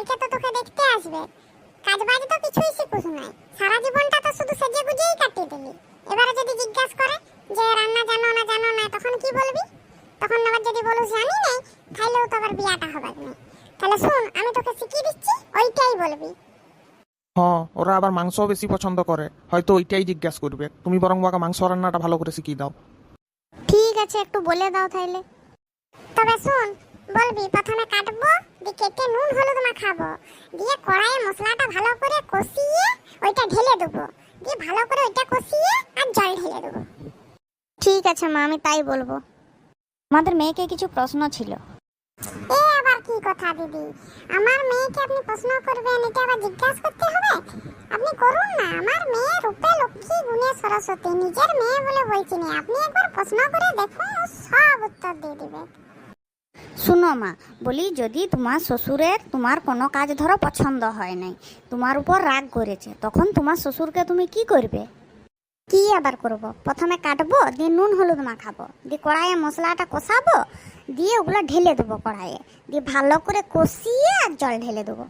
কালকে তো তোকে দেখতে আসবে, কাজ বাজ তো কিছুই শিখুস নাই, সারা জীবনটা তো শুধু সেজে গুজেই কাটিয়ে দিলি। এবারে যদি জিজ্ঞাসা করে যে রান্না জানো না তখন কি বলবি? তখন আবার যদি বলিস জানি নাই, তাহলেও তো আবার বিয়াটা হবে না। তাহলে শুন, আমি তোকে শিখিয়ে দিচ্ছি, ওইটাই বলবি। হ্যাঁ, ওরা আবার মাংস বেশি পছন্দ করে, হয়তো ওইটাই জিজ্ঞাসা করবে। তুমি বরং বাবা মাংস রান্নাটা ভালো করে শিখিয়ে দাও। ঠিক আছে, একটু বলে দাও তাইলে। তবে শুন, বলবি প্রথমে কাটবো, দিয়ে কেটে নুন হলুদ মাখাবো, দিয়ে কড়াইয়ে মশলাটা ভালো করে কষিয়ে ওইটা ঢেলে দেবো, দিয়ে ভালো করে ওইটা কষিয়ে আর জল ঢেলে দেবো। ঠিক আছে মা, আমি তাই বলবো। আমাদের মেয়েকে কিছু প্রশ্ন ছিল। এ আবার কি কথা দিদি? আমার মেয়েকে আপনি প্রশ্ন করবেন, এটা আবার জিজ্ঞাসা করতে হবে? আপনি করুন না, আমার মেয়ে রূপে লক্ষ্মী গুণে সরস্বতী, নিজের মেয়ে বলে বলছি না। আপনি একবার প্রশ্ন করে দেখুন, ও সব উত্তর দিয়ে দিবে। শুনো মা, বলি যদি তোমার শ্বশুরের তোমার কোনো কাজ ধরো পছন্দ হয় নাই, তোমার উপর রাগ করেছে, তখন তোমার শ্বশুরকে তুমি কি করবে? কি আবার করব? প্রথমে কাটবো, দিয়ে নুন হলুদ মাখাবো, দিয়ে কড়াইয়ে মশলাটা কষাবো, দিয়ে ওগুলো ঢেলে দেবো কড়াইয়ে, দিয়ে ভালো করে কষিয়ে আর জল ঢেলে দেবো।